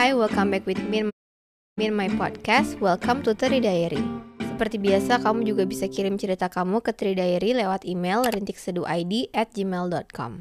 Hi, welcome back with me in my podcast. Welcome to Teri Diary. Seperti biasa, kamu juga bisa kirim cerita kamu ke Teri Diary lewat email rintikseduhid@gmail.com.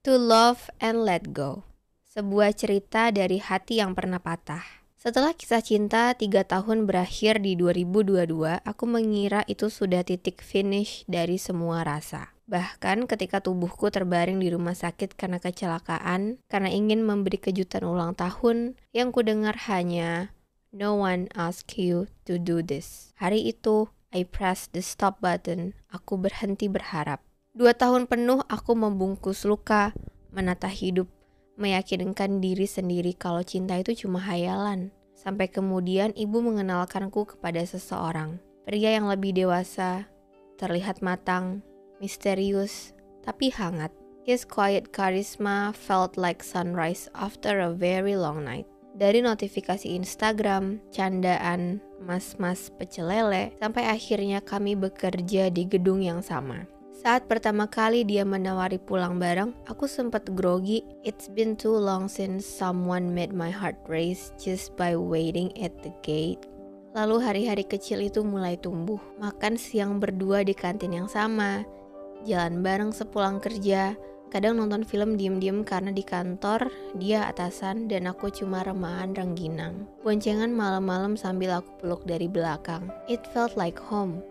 To love and let go. Sebuah cerita dari hati yang pernah patah. Setelah kisah cinta 3 tahun berakhir di 2022, aku mengira itu sudah titik finish dari semua rasa. Bahkan ketika tubuhku terbaring di rumah sakit karena kecelakaan, karena ingin memberi kejutan ulang tahun, yang kudengar hanya, "No one asked you to do this." Hari itu, I pressed the stop button. Aku berhenti berharap. 2 tahun penuh aku membungkus luka, menata hidup, meyakinkan diri sendiri kalau cinta itu cuma hayalan. Sampai kemudian ibu mengenalkanku kepada seseorang. Pria yang lebih dewasa, terlihat matang, misterius, tapi hangat. His quiet charisma felt like sunrise after a very long night. Dari notifikasi Instagram, candaan, mas-mas pecel lele, sampai akhirnya kami bekerja di gedung yang sama. Saat pertama kali dia menawari pulang bareng, aku sempat grogi. It's been too long since someone made my heart race just by waiting at the gate. Lalu hari-hari kecil itu mulai tumbuh. Makan siang berdua di kantin yang sama, jalan bareng sepulang kerja, kadang nonton film diem-diem karena di kantor dia atasan dan aku cuma remahan rengginang. Boncengan malam-malam sambil aku peluk dari belakang. It felt like home.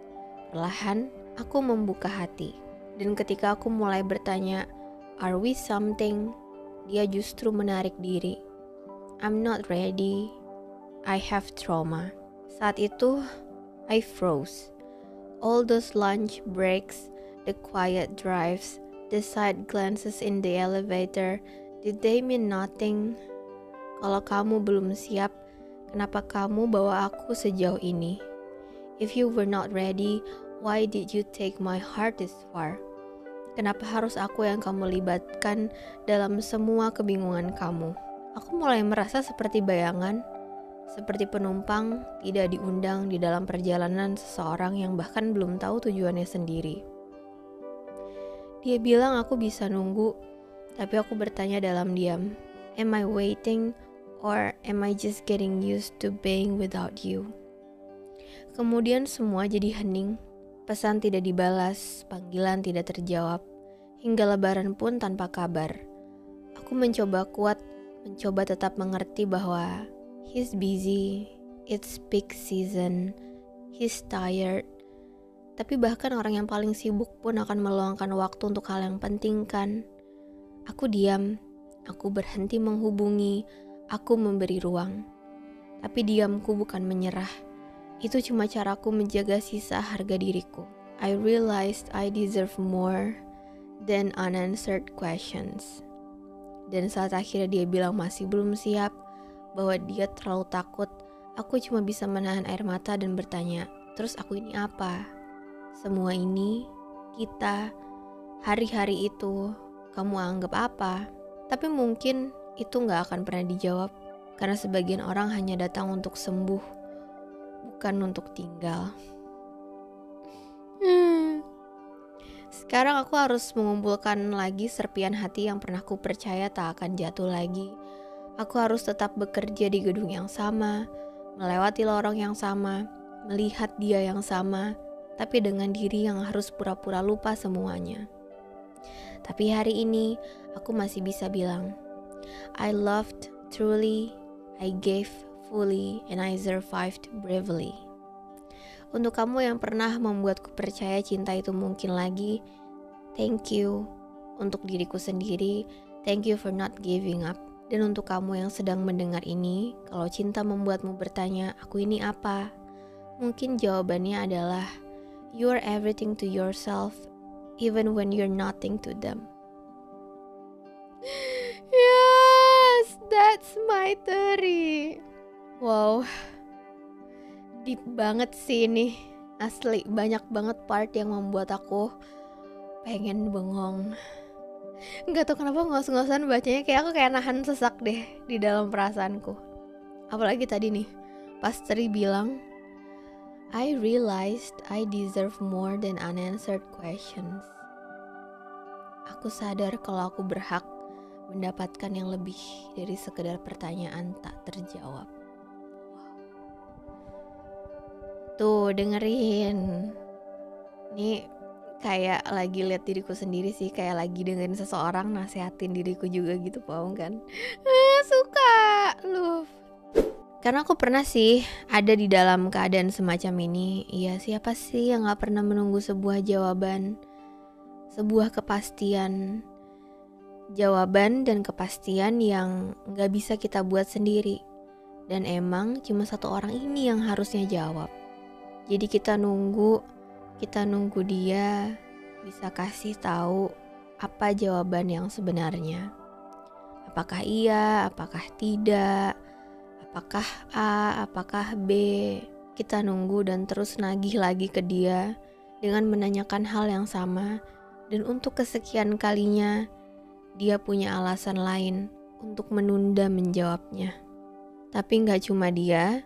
Perlahan, aku membuka hati. Dan ketika aku mulai bertanya, "Are we something?" Dia justru menarik diri. "I'm not ready. I have trauma." Saat itu, I froze. All those lunch breaks, the quiet drives, the side glances in the elevator, did they mean nothing? Kalau kamu belum siap, kenapa kamu bawa aku sejauh ini? If you were not ready, why did you take my heart this far? Kenapa harus aku yang kamu libatkan dalam semua kebingungan kamu? Aku mulai merasa seperti bayangan, seperti penumpang tidak diundang di dalam perjalanan seseorang yang bahkan belum tahu tujuannya sendiri. Dia bilang aku bisa nunggu, tapi aku bertanya dalam diam, am I waiting or am I just getting used to being without you? Kemudian semua jadi hening. Pesan tidak dibalas, panggilan tidak terjawab, hingga lebaran pun tanpa kabar. Aku mencoba kuat, mencoba tetap mengerti bahwa he's busy, it's peak season, he's tired. Tapi bahkan orang yang paling sibuk pun akan meluangkan waktu untuk hal yang penting kan. Aku diam, aku berhenti menghubungi, aku memberi ruang. Tapi diamku bukan menyerah. Itu cuma caraku menjaga sisa harga diriku. I realized I deserve more than unanswered questions. Dan saat akhirnya dia bilang masih belum siap, bahwa dia terlalu takut, aku cuma bisa menahan air mata dan bertanya, terus aku ini apa? Semua ini, kita, hari-hari itu, kamu anggap apa? Tapi mungkin itu gak akan pernah dijawab, karena sebagian orang hanya datang untuk sembuh, bukan untuk tinggal. Sekarang aku harus mengumpulkan lagi serpian hati yang pernah ku percaya tak akan jatuh lagi. Aku harus tetap bekerja di gedung yang sama, melewati lorong yang sama, melihat dia yang sama, tapi dengan diri yang harus pura-pura lupa semuanya. Tapi hari ini, aku masih bisa bilang, I loved truly, I gave fully, and I survived bravely. Untuk kamu yang pernah membuatku percaya cinta itu mungkin lagi, thank you. Untuk diriku sendiri, thank you for not giving up. Dan untuk kamu yang sedang mendengar ini, kalau cinta membuatmu bertanya, aku ini apa? Mungkin jawabannya adalah, you are everything to yourself, even when you're nothing to them. Yes, that's my theory. Wow, deep banget sih ini. Asli, banyak banget part yang membuat aku pengen bengong. Gak tau kenapa ngos-ngosan bacanya, kayak aku kayak nahan sesak deh di dalam perasaanku. Apalagi tadi nih, pas Tri bilang, I realized I deserve more than unanswered questions. Aku sadar kalau aku berhak mendapatkan yang lebih dari sekedar pertanyaan tak terjawab. Tuh dengerin. Ini kayak lagi lihat diriku sendiri sih, kayak lagi dengerin seseorang nasehatin diriku juga gitu, paham kan? Suka, love. Karena aku pernah sih ada di dalam keadaan semacam ini. Iya, siapa sih yang gak pernah menunggu sebuah jawaban, sebuah kepastian. Jawaban dan kepastian yang gak bisa kita buat sendiri. Dan emang cuma satu orang ini yang harusnya jawab. Jadi kita nunggu dia bisa kasih tahu apa jawaban yang sebenarnya. Apakah iya, apakah tidak, apakah A, apakah B. Kita nunggu dan terus nagih lagi ke dia dengan menanyakan hal yang sama. Dan untuk kesekian kalinya, dia punya alasan lain untuk menunda menjawabnya. Tapi gak cuma dia,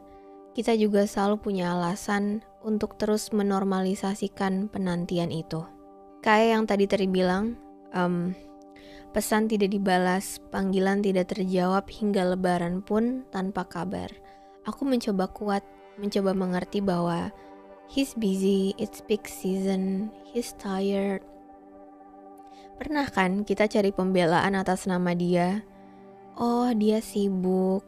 kita juga selalu punya alasan untuk terus menormalisasikan penantian itu. Kayak yang tadi terbilang, pesan tidak dibalas, panggilan tidak terjawab hingga lebaran pun tanpa kabar. Aku mencoba kuat, mencoba mengerti bahwa he's busy, it's peak season, he's tired. Pernah kan kita cari pembelaan atas nama dia? Oh, dia sibuk,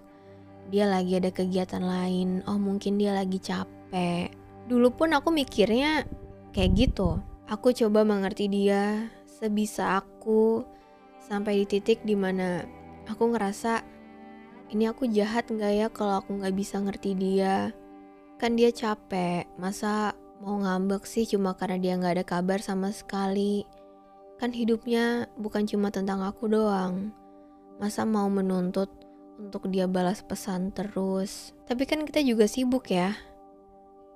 dia lagi ada kegiatan lain, oh mungkin dia lagi capek. Dulu pun aku mikirnya kayak gitu. Aku coba mengerti dia sebisa aku, sampai di titik dimana aku ngerasa, ini aku jahat gak ya kalau aku gak bisa ngerti dia? Kan dia capek, masa mau ngambek sih cuma karena dia gak ada kabar sama sekali? Kan hidupnya bukan cuma tentang aku doang. Masa mau menuntut untuk dia balas pesan terus? Tapi kan kita juga sibuk ya.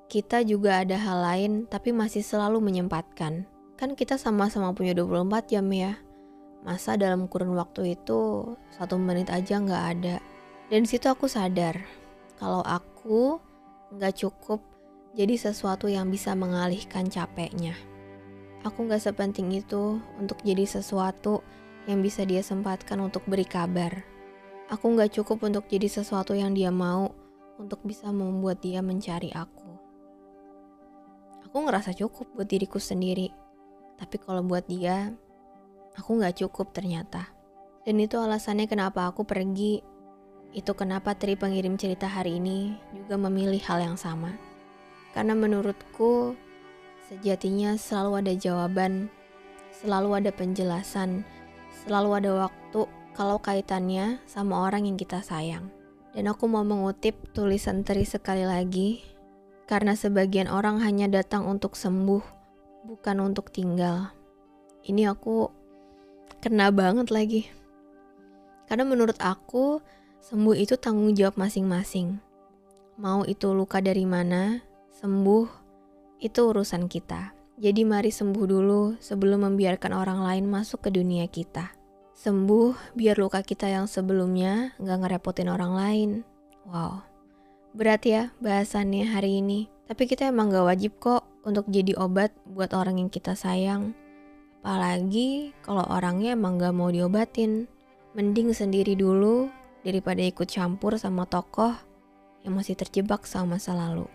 Kita juga ada hal lain tapi masih selalu menyempatkan. Kan kita sama-sama punya 24 jam ya. Masa dalam kurun waktu itu 1 menit aja gak ada. Dan situ aku sadar kalau aku gak cukup jadi sesuatu yang bisa mengalihkan capeknya. Aku gak sepenting itu untuk jadi sesuatu yang bisa dia sempatkan untuk beri kabar. Aku gak cukup untuk jadi sesuatu yang dia mau untuk bisa membuat dia mencari aku. Aku ngerasa cukup buat diriku sendiri. Tapi kalau buat dia, aku gak cukup ternyata. Dan itu alasannya kenapa aku pergi. Itu kenapa Tri pengirim cerita hari ini juga memilih hal yang sama. Karena menurutku, sejatinya selalu ada jawaban, selalu ada penjelasan, selalu ada waktu kalau kaitannya sama orang yang kita sayang. Dan aku mau mengutip tulisan Tri sekali lagi, karena sebagian orang hanya datang untuk sembuh, bukan untuk tinggal. Ini aku kena banget lagi. Karena menurut aku, sembuh itu tanggung jawab masing-masing. Mau itu luka dari mana, sembuh itu urusan kita. Jadi mari sembuh dulu sebelum membiarkan orang lain masuk ke dunia kita. Sembuh biar luka kita yang sebelumnya gak ngerepotin orang lain. Wow, berat ya bahasannya hari ini. Tapi kita emang gak wajib kok untuk jadi obat buat orang yang kita sayang. Apalagi kalau orangnya emang gak mau diobatin. Mending sendiri dulu daripada ikut campur sama tokoh yang masih terjebak sama masa lalu.